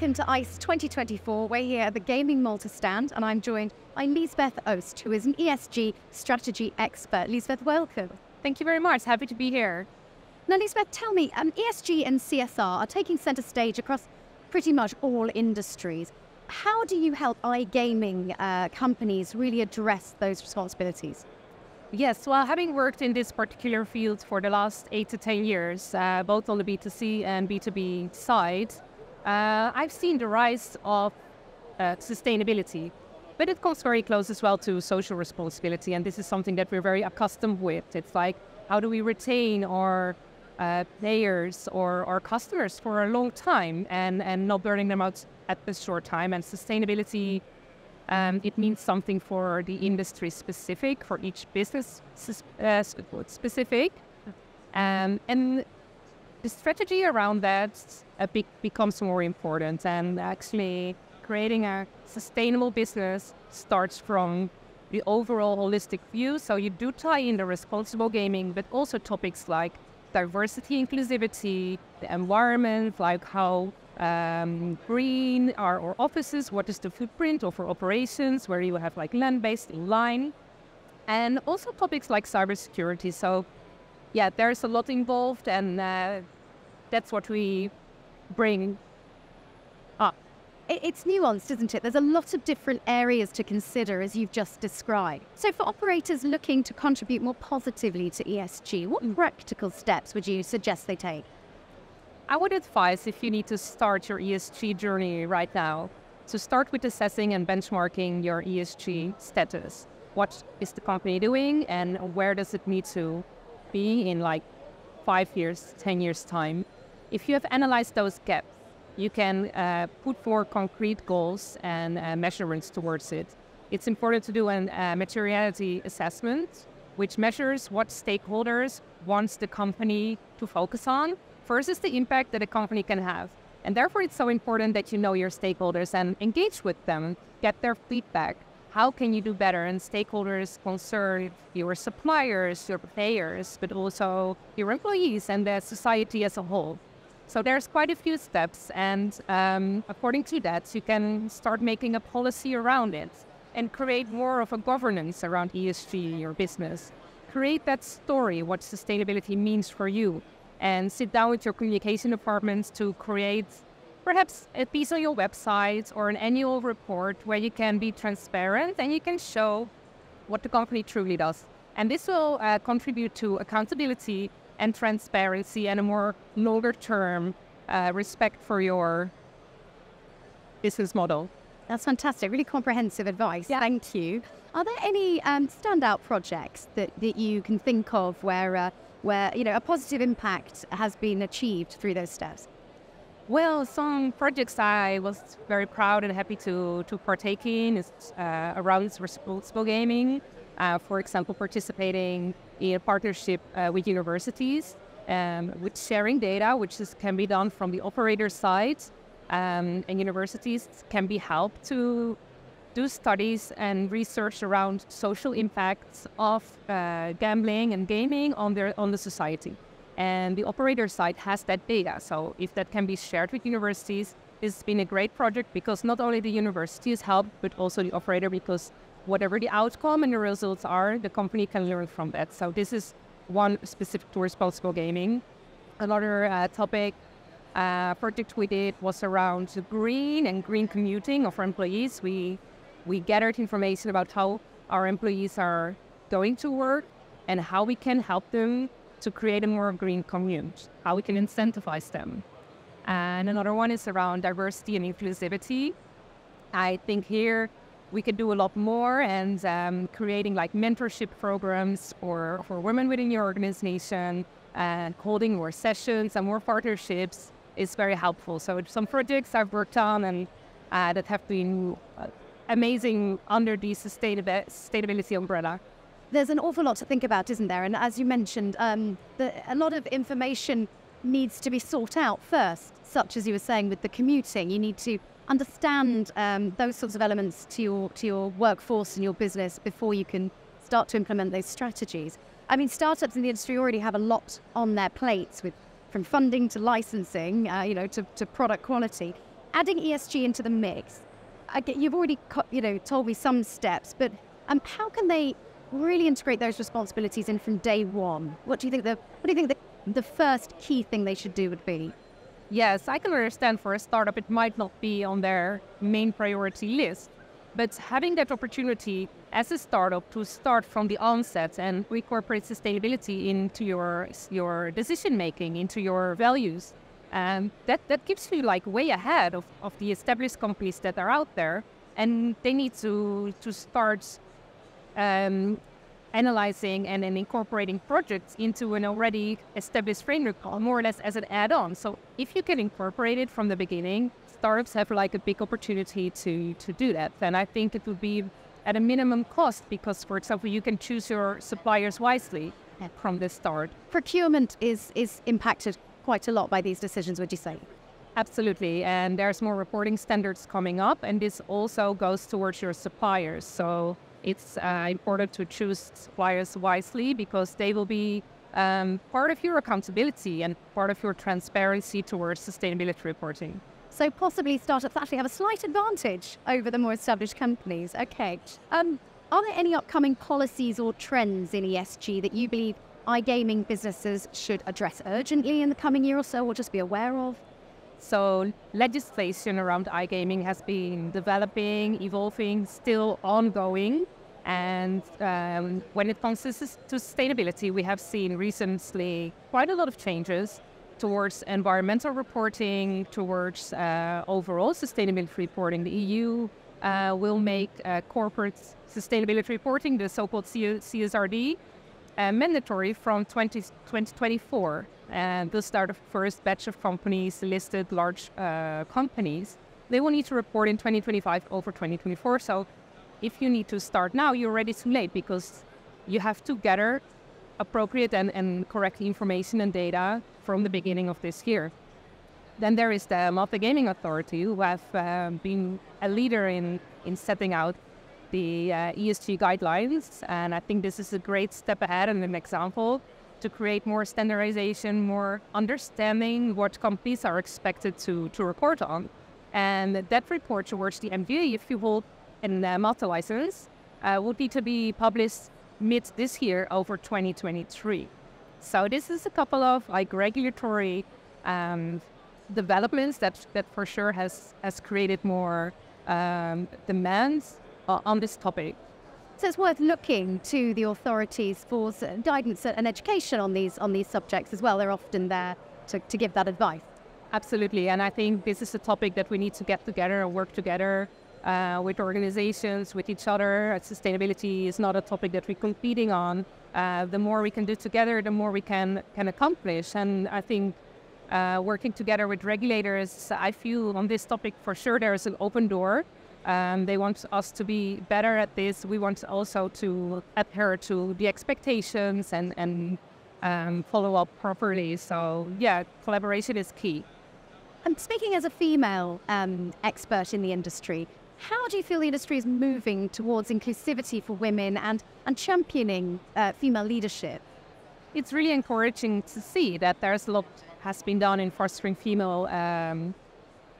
welcome to ICE 2024. We're here at the GamingMalta stand, and I'm joined by Liesbeth Oost, who is an ESG strategy expert. Liesbeth, welcome. Thank you very much. Happy to be here. Now, Liesbeth, tell me, ESG and CSR are taking centre stage across pretty much all industries. How do you help iGaming companies really address those responsibilities? Yes, well, having worked in this particular field for the last 8 to 10 years, both on the B2C and B2B side, I've seen the rise of sustainability, but it comes very close as well to social responsibility, and this is something that we're very accustomed with. It's like, how do we retain our players or our customers for a long time and not burning them out at the short time? And sustainability, it means something for the industry specific, for each business specific. And the strategy around that becomes more important. And actually creating a sustainable business starts from the overall holistic view. So you do tie in the responsible gaming, but also topics like diversity, inclusivity, the environment, like how green are our offices, what is the footprint of our operations, where you have like land-based inline, and also topics like cybersecurity. So yeah, there's a lot involved, and that's what we bring up. It's nuanced, isn't it? There's a lot of different areas to consider, as you've just described. So for operators looking to contribute more positively to ESG, what practical steps would you suggest they take? I would advise, if you need to start your ESG journey right now, to start with assessing and benchmarking your ESG status. What is the company doing, and where does it need to be in like 5 years, 10 years time? If you have analyzed those gaps, you can put more concrete goals and measurements towards it. It's important to do a materiality assessment, which measures what stakeholders wants the company to focus on versus the impact that a company can have. And therefore, it's so important that you know your stakeholders and engage with them, get their feedback. How can you do better? And stakeholders concern your suppliers, your players, but also your employees and the society as a whole. So there's quite a few steps, and according to that, you can start making a policy around it and create more of a governance around ESG in your business. Create that story, what sustainability means for you, and sit down with your communication departments to create perhaps a piece on your website or an annual report where you can be transparent and you can show what the company truly does. And this will contribute to accountability and transparency and a more longer-term respect for your business model. That's fantastic. Really comprehensive advice. Yeah. Thank you. Are there any standout projects that you can think of where a positive impact has been achieved through those steps? Well, some projects I was very proud and happy to partake in is around responsible gaming. For example, participating in a partnership with universities, with sharing data, which can be done from the operator side, and universities can be helped to do studies and research around social impacts of gambling and gaming on the society. And the operator side has that data, so if that can be shared with universities, it's been a great project because not only the university is helped, but also the operator, because whatever the outcome and the results are, the company can learn from that. So this is one specific to responsible gaming. Another project we did was around green commuting of our employees. We gathered information about how our employees are going to work and how we can help them to create a more green commute, how we can incentivize them. And another one is around diversity and inclusivity. I think here we could do a lot more, and creating like mentorship programs for women within your organization and holding more sessions and more partnerships is very helpful. So some projects I've worked on and that have been amazing under the sustainability umbrella. There's an awful lot to think about, isn't there? And as you mentioned, a lot of information needs to be sought out first, such as you were saying with the commuting. You need to understand those sorts of elements to your workforce and your business before you can start to implement those strategies. I mean, startups in the industry already have a lot on their plates, from funding to licensing, to product quality. adding ESG into the mix, you've already told me some steps, but how can they really integrate those responsibilities in from day one? What do you think the first key thing they should do would be? Yes, I can understand for a startup it might not be on their main priority list, but having that opportunity as a startup to start from the onset and incorporate sustainability into your decision making, into your values, that keeps you like way ahead of the established companies that are out there, and they need to start analyzing and then incorporating projects into an already established framework, more or less as an add-on. So if you can incorporate it from the beginning, startups have like a big opportunity to do that. And I think it would be at a minimum cost because, for example, you can choose your suppliers wisely from the start. Procurement is impacted quite a lot by these decisions, would you say? Absolutely, and there's more reporting standards coming up, and this also goes towards your suppliers. So it's important to choose suppliers wisely because they will be part of your accountability and part of your transparency towards sustainability reporting. So possibly startups actually have a slight advantage over the more established companies. Okay. Are there any upcoming policies or trends in ESG that you believe iGaming businesses should address urgently in the coming year or so, or just be aware of? So legislation around iGaming has been developing, evolving, still ongoing. And when it comes to sustainability, we have seen recently quite a lot of changes towards environmental reporting, towards overall sustainability reporting. The EU will make corporate sustainability reporting, the so-called CSRD, mandatory from 2024. And they'll start the first batch of companies, listed large companies. They will need to report in 2025 over 2024. So if you need to start now, you're already too late because you have to gather appropriate and correct information and data from the beginning of this year. Then there is the Malta Gaming Authority, who have been a leader in setting out the ESG guidelines. And I think this is a great step ahead and an example to create more standardization, more understanding what companies are expected to report on. And that report towards the MGA, if you hold a Malta license, would need to be published mid this year over 2023. So this is a couple of like regulatory developments that for sure has created more demands on this topic. So it's worth looking to the authorities for guidance and education on these subjects as well. They're often there to give that advice. Absolutely, and I think this is a topic that we need to get together and work together with organizations, with each other. Sustainability is not a topic that we're competing on. The more we can do together, the more we can accomplish. And I think working together with regulators, I feel on this topic for sure there is an open door. They want us to be better at this. We want also to adhere to the expectations and follow up properly. So yeah, collaboration is key. And speaking as a female expert in the industry, how do you feel the industry is moving towards inclusivity for women and championing female leadership? It's really encouraging to see that there's a lot has been done in fostering female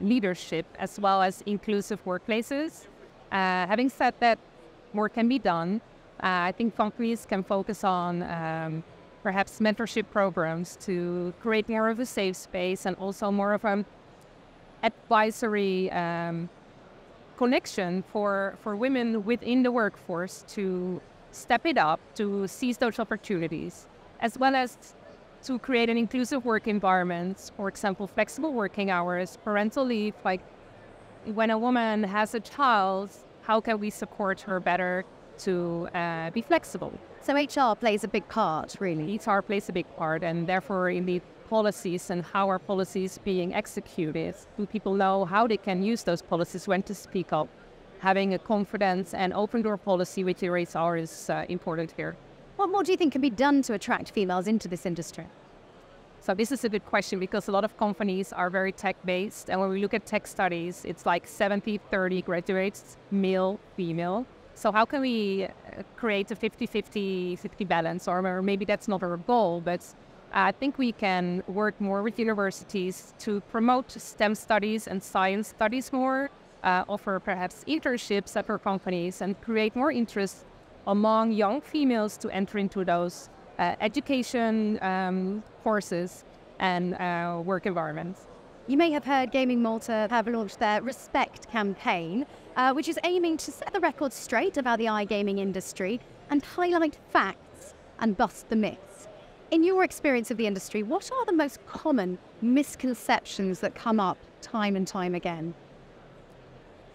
leadership as well as inclusive workplaces. Having said that, more can be done. I think companies can focus on perhaps mentorship programs to create more of a safe space and also more of an advisory connection for women within the workforce to step it up, to seize those opportunities, as well as to create an inclusive work environment, for example, flexible working hours, parental leave. Like when a woman has a child, how can we support her better to be flexible? So HR plays a big part, really. HR plays a big part, and therefore in the policies and how are policies being executed, do people know how they can use those policies, when to speak up? Having a confidence and open door policy with your HR is important here. What more do you think can be done to attract females into this industry? So this is a good question because a lot of companies are very tech-based. And when we look at tech studies, it's like 70-30 graduates, male, female. So how can we create a 50-50 balance? Or maybe that's not our goal, but I think we can work more with universities to promote STEM studies and science studies more, offer perhaps internships at our companies, and create more interest among young females to enter into those education courses and work environments. You may have heard Gaming Malta have launched their Respect campaign, which is aiming to set the record straight about the iGaming industry and highlight facts and bust the myths. In your experience of the industry, what are the most common misconceptions that come up time and time again?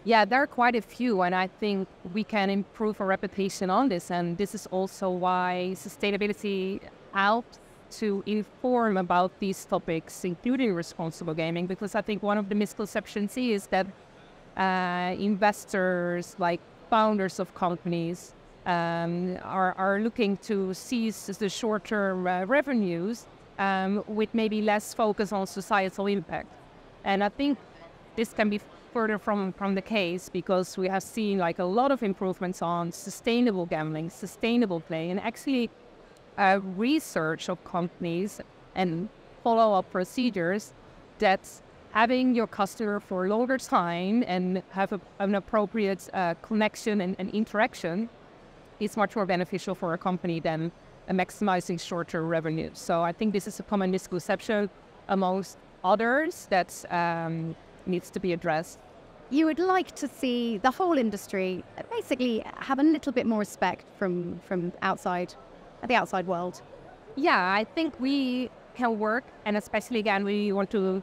Yeah, there are quite a few, and I think we can improve our reputation on this. And this is also why sustainability helps to inform about these topics, including responsible gaming, because I think one of the misconceptions is that investors, like founders of companies, are looking to seize the short-term revenues with maybe less focus on societal impact. And I think this can be further from the case, because we have seen like a lot of improvements on sustainable gambling, sustainable play, and actually research of companies and follow-up procedures that having your customer for a longer time and have an appropriate connection and interaction is much more beneficial for a company than maximizing short-term revenue. So I think this is a common misconception amongst others that needs to be addressed. You would like to see the whole industry basically have a little bit more respect from outside, the outside world. Yeah, I think we can work, and especially again, we want to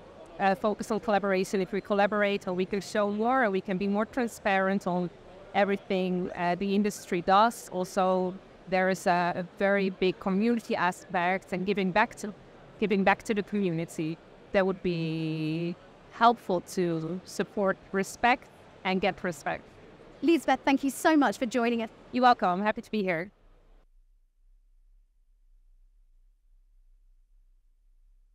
focus on collaboration. If we collaborate, and we can show more, and we can be more transparent on everything the industry does. Also, there is a very big community aspect, and giving back to the community that would be helpful to support respect and get respect. Liesbeth, thank you so much for joining us. You're welcome. Happy to be here.